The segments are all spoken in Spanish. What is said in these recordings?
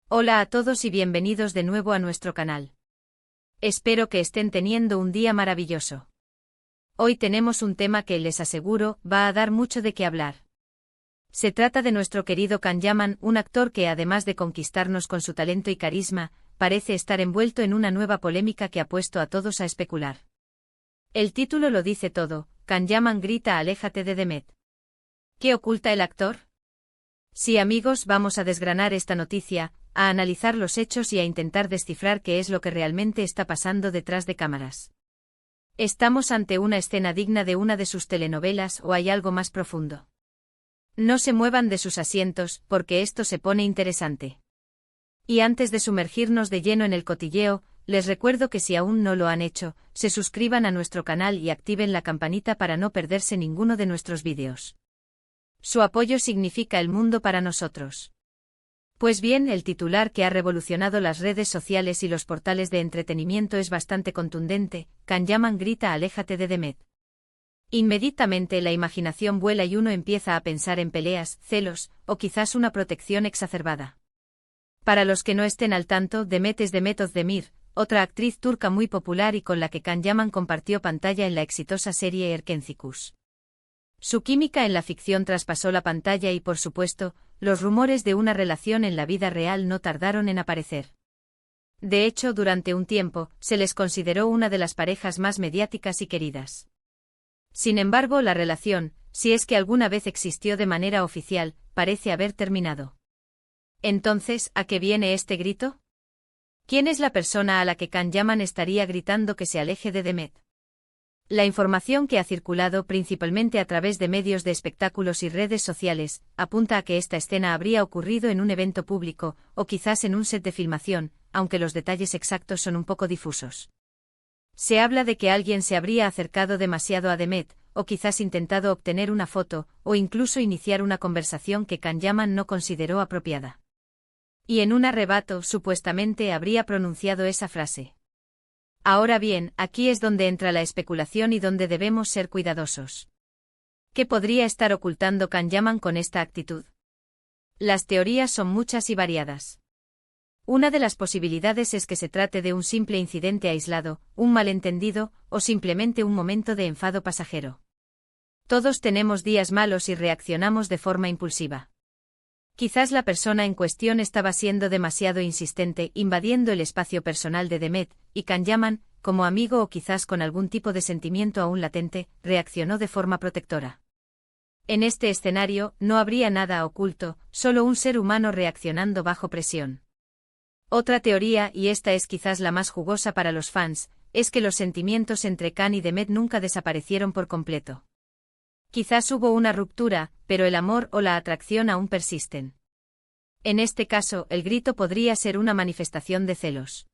Hola a todos y bienvenidos de nuevo a nuestro canal. Espero que estén teniendo un día maravilloso. Hoy tenemos un tema que, les aseguro, va a dar mucho de qué hablar. Se trata de nuestro querido Can Yaman, un actor que, además de conquistarnos con su talento y carisma, parece estar envuelto en una nueva polémica que ha puesto a todos a especular. El título lo dice todo: Can Yaman grita "aléjate de Demet". ¿Qué oculta el actor? Sí, amigos, vamos a desgranar esta noticia, a analizar los hechos y a intentar descifrar qué es lo que realmente está pasando detrás de cámaras. ¿Estamos ante una escena digna de una de sus telenovelas o hay algo más profundo? No se muevan de sus asientos, porque esto se pone interesante. Y antes de sumergirnos de lleno en el cotilleo, les recuerdo que si aún no lo han hecho, se suscriban a nuestro canal y activen la campanita para no perderse ninguno de nuestros vídeos. Su apoyo significa el mundo para nosotros. Pues bien, el titular que ha revolucionado las redes sociales y los portales de entretenimiento es bastante contundente: Can Yaman grita "aléjate de Demet". Inmediatamente la imaginación vuela y uno empieza a pensar en peleas, celos, o quizás una protección exacerbada. Para los que no estén al tanto, Demet es Demet Özdemir, otra actriz turca muy popular y con la que Can Yaman compartió pantalla en la exitosa serie Erkencikus. Su química en la ficción traspasó la pantalla y, por supuesto, los rumores de una relación en la vida real no tardaron en aparecer. De hecho, durante un tiempo, se les consideró una de las parejas más mediáticas y queridas. Sin embargo, la relación, si es que alguna vez existió de manera oficial, parece haber terminado. Entonces, ¿a qué viene este grito? ¿Quién es la persona a la que Can Yaman estaría gritando que se aleje de Demet? La información que ha circulado principalmente a través de medios de espectáculos y redes sociales apunta a que esta escena habría ocurrido en un evento público, o quizás en un set de filmación, aunque los detalles exactos son un poco difusos. Se habla de que alguien se habría acercado demasiado a Demet, o quizás intentado obtener una foto, o incluso iniciar una conversación que Can Yaman no consideró apropiada. Y en un arrebato, supuestamente, habría pronunciado esa frase. Ahora bien, aquí es donde entra la especulación y donde debemos ser cuidadosos. ¿Qué podría estar ocultando Can Yaman con esta actitud? Las teorías son muchas y variadas. Una de las posibilidades es que se trate de un simple incidente aislado, un malentendido, o simplemente un momento de enfado pasajero. Todos tenemos días malos y reaccionamos de forma impulsiva. Quizás la persona en cuestión estaba siendo demasiado insistente, invadiendo el espacio personal de Demet, y Can Yaman, como amigo o quizás con algún tipo de sentimiento aún latente, reaccionó de forma protectora. En este escenario, no habría nada oculto, solo un ser humano reaccionando bajo presión. Otra teoría, y esta es quizás la más jugosa para los fans, es que los sentimientos entre Can y Demet nunca desaparecieron por completo. Quizás hubo una ruptura, pero el amor o la atracción aún persisten. En este caso, el grito podría ser una manifestación de celos.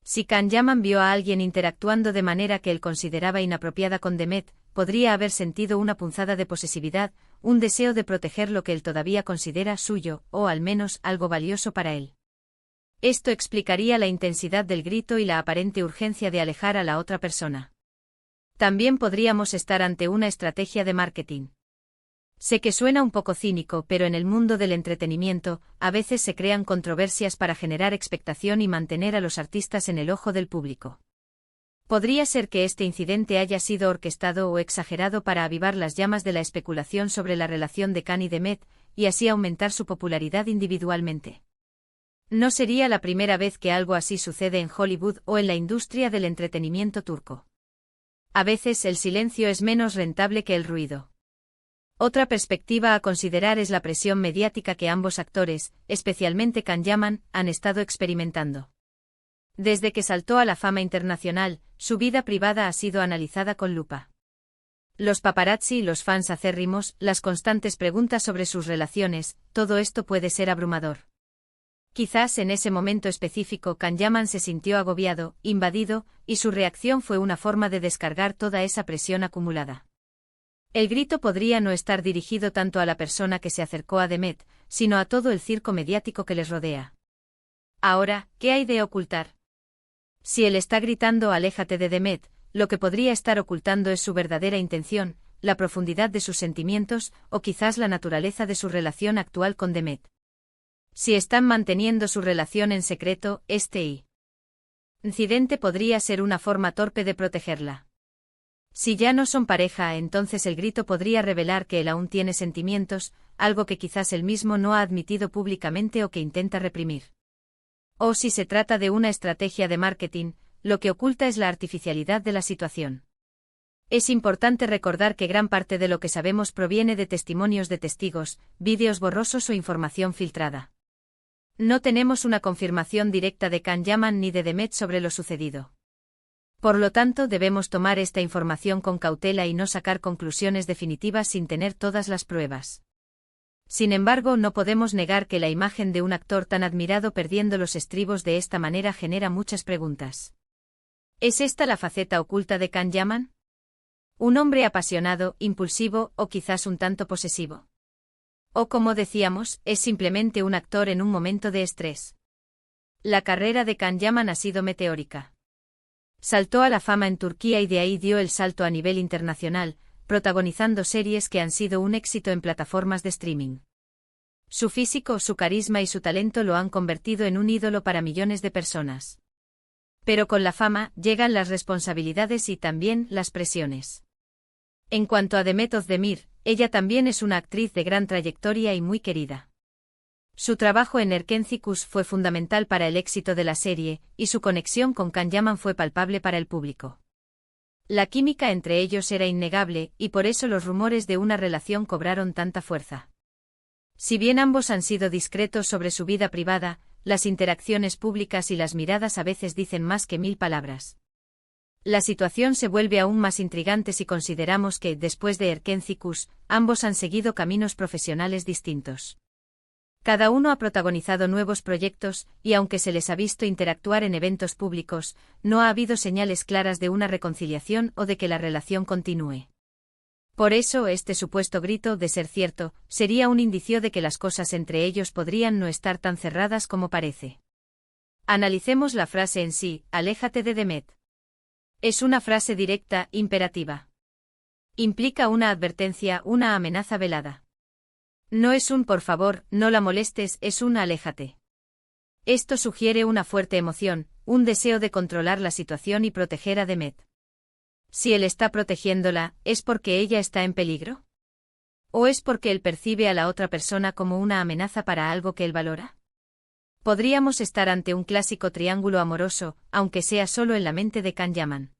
Si Can Yaman vio a alguien interactuando de manera que él consideraba inapropiada con Demet, podría haber sentido una punzada de posesividad, un deseo de proteger lo que él todavía considera suyo, o al menos algo valioso para él. Esto explicaría la intensidad del grito y la aparente urgencia de alejar a la otra persona. También podríamos estar ante una estrategia de marketing. Sé que suena un poco cínico, pero en el mundo del entretenimiento, a veces se crean controversias para generar expectación y mantener a los artistas en el ojo del público. Podría ser que este incidente haya sido orquestado o exagerado para avivar las llamas de la especulación sobre la relación de Can y Demet, y así aumentar su popularidad individualmente. No sería la primera vez que algo así sucede en Hollywood o en la industria del entretenimiento turco. A veces el silencio es menos rentable que el ruido. Otra perspectiva a considerar es la presión mediática que ambos actores, especialmente Can Yaman, han estado experimentando. Desde que saltó a la fama internacional, su vida privada ha sido analizada con lupa. Los paparazzi y los fans acérrimos, las constantes preguntas sobre sus relaciones, todo esto puede ser abrumador. Quizás en ese momento específico Can Yaman se sintió agobiado, invadido, y su reacción fue una forma de descargar toda esa presión acumulada. El grito podría no estar dirigido tanto a la persona que se acercó a Demet, sino a todo el circo mediático que les rodea. Ahora, ¿qué hay de ocultar? Si él está gritando "aléjate de Demet", lo que podría estar ocultando es su verdadera intención, la profundidad de sus sentimientos, o quizás la naturaleza de su relación actual con Demet. Si están manteniendo su relación en secreto, este incidente podría ser una forma torpe de protegerla. Si ya no son pareja, entonces el grito podría revelar que él aún tiene sentimientos, algo que quizás él mismo no ha admitido públicamente o que intenta reprimir. O si se trata de una estrategia de marketing, lo que oculta es la artificialidad de la situación. Es importante recordar que gran parte de lo que sabemos proviene de testimonios de testigos, vídeos borrosos o información filtrada. No tenemos una confirmación directa de Can Yaman ni de Demet sobre lo sucedido. Por lo tanto, debemos tomar esta información con cautela y no sacar conclusiones definitivas sin tener todas las pruebas. Sin embargo, no podemos negar que la imagen de un actor tan admirado perdiendo los estribos de esta manera genera muchas preguntas. ¿Es esta la faceta oculta de Can Yaman? ¿Un hombre apasionado, impulsivo o quizás un tanto posesivo? O como decíamos, es simplemente un actor en un momento de estrés. La carrera de Can Yaman ha sido meteórica. Saltó a la fama en Turquía y de ahí dio el salto a nivel internacional, protagonizando series que han sido un éxito en plataformas de streaming. Su físico, su carisma y su talento lo han convertido en un ídolo para millones de personas. Pero con la fama llegan las responsabilidades y también las presiones. En cuanto a Demet Özdemir, ella también es una actriz de gran trayectoria y muy querida. Su trabajo en Erkencikus fue fundamental para el éxito de la serie, y su conexión con Can Yaman fue palpable para el público. La química entre ellos era innegable, y por eso los rumores de una relación cobraron tanta fuerza. Si bien ambos han sido discretos sobre su vida privada, las interacciones públicas y las miradas a veces dicen más que 1000 palabras. La situación se vuelve aún más intrigante si consideramos que, después de Erkencikus, ambos han seguido caminos profesionales distintos. Cada uno ha protagonizado nuevos proyectos, y aunque se les ha visto interactuar en eventos públicos, no ha habido señales claras de una reconciliación o de que la relación continúe. Por eso, este supuesto grito, de ser cierto, sería un indicio de que las cosas entre ellos podrían no estar tan cerradas como parece. Analicemos la frase en sí: aléjate de Demet. Es una frase directa, imperativa. Implica una advertencia, una amenaza velada. No es un por favor, no la molestes, es un aléjate. Esto sugiere una fuerte emoción, un deseo de controlar la situación y proteger a Demet. Si él está protegiéndola, ¿es porque ella está en peligro? ¿O es porque él percibe a la otra persona como una amenaza para algo que él valora? Podríamos estar ante un clásico triángulo amoroso, aunque sea solo en la mente de Can Yaman.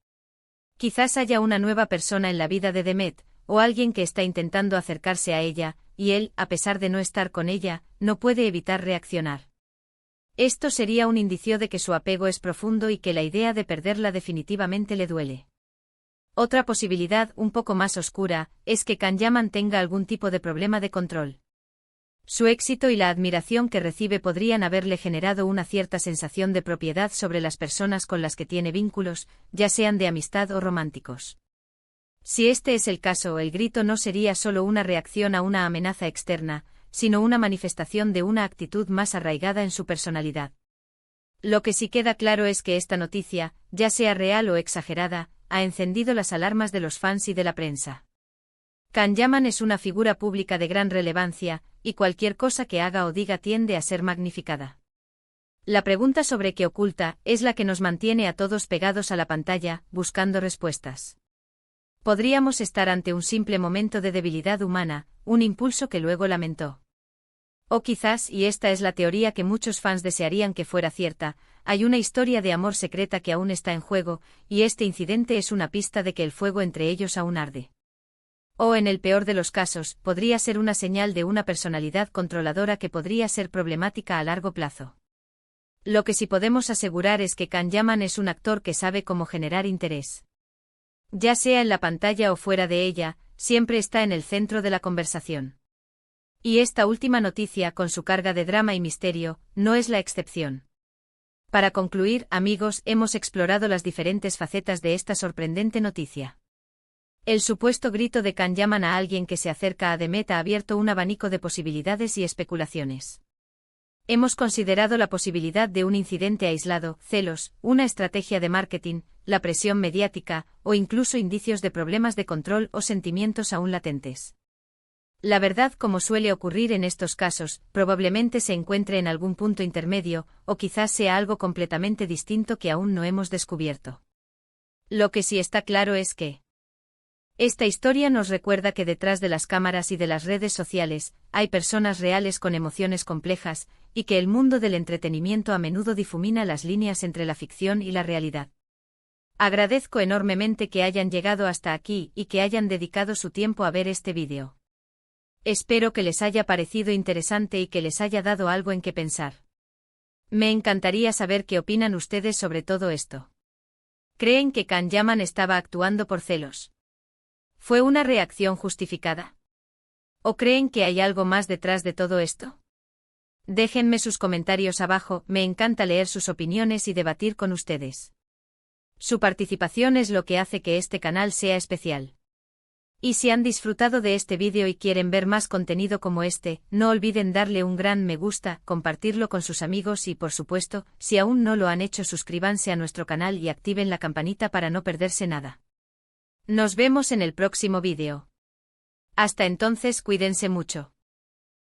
Quizás haya una nueva persona en la vida de Demet, o alguien que está intentando acercarse a ella, y él, a pesar de no estar con ella, no puede evitar reaccionar. Esto sería un indicio de que su apego es profundo y que la idea de perderla definitivamente le duele. Otra posibilidad, un poco más oscura, es que Can Yaman tenga algún tipo de problema de control. Su éxito y la admiración que recibe podrían haberle generado una cierta sensación de propiedad sobre las personas con las que tiene vínculos, ya sean de amistad o románticos. Si este es el caso, el grito no sería solo una reacción a una amenaza externa, sino una manifestación de una actitud más arraigada en su personalidad. Lo que sí queda claro es que esta noticia, ya sea real o exagerada, ha encendido las alarmas de los fans y de la prensa. Can Yaman es una figura pública de gran relevancia, y cualquier cosa que haga o diga tiende a ser magnificada. La pregunta sobre qué oculta es la que nos mantiene a todos pegados a la pantalla, buscando respuestas. Podríamos estar ante un simple momento de debilidad humana, un impulso que luego lamentó. O quizás, y esta es la teoría que muchos fans desearían que fuera cierta, hay una historia de amor secreta que aún está en juego, y este incidente es una pista de que el fuego entre ellos aún arde. O en el peor de los casos, podría ser una señal de una personalidad controladora que podría ser problemática a largo plazo. Lo que sí podemos asegurar es que Can Yaman es un actor que sabe cómo generar interés. Ya sea en la pantalla o fuera de ella, siempre está en el centro de la conversación. Y esta última noticia, con su carga de drama y misterio, no es la excepción. Para concluir, amigos, hemos explorado las diferentes facetas de esta sorprendente noticia. El supuesto grito de Can Yaman a alguien que se acerca a Demet ha abierto un abanico de posibilidades y especulaciones. Hemos considerado la posibilidad de un incidente aislado, celos, una estrategia de marketing, la presión mediática, o incluso indicios de problemas de control o sentimientos aún latentes. La verdad, como suele ocurrir en estos casos, probablemente se encuentre en algún punto intermedio, o quizás sea algo completamente distinto que aún no hemos descubierto. Lo que sí está claro es que esta historia nos recuerda que detrás de las cámaras y de las redes sociales, hay personas reales con emociones complejas, y que el mundo del entretenimiento a menudo difumina las líneas entre la ficción y la realidad. Agradezco enormemente que hayan llegado hasta aquí y que hayan dedicado su tiempo a ver este vídeo. Espero que les haya parecido interesante y que les haya dado algo en que pensar. Me encantaría saber qué opinan ustedes sobre todo esto. ¿Creen que Can Yaman estaba actuando por celos? ¿Fue una reacción justificada? ¿O creen que hay algo más detrás de todo esto? Déjenme sus comentarios abajo, me encanta leer sus opiniones y debatir con ustedes. Su participación es lo que hace que este canal sea especial. Y si han disfrutado de este vídeo y quieren ver más contenido como este, no olviden darle un gran me gusta, compartirlo con sus amigos y, por supuesto, si aún no lo han hecho, suscríbanse a nuestro canal y activen la campanita para no perderse nada. Nos vemos en el próximo vídeo. Hasta entonces, cuídense mucho.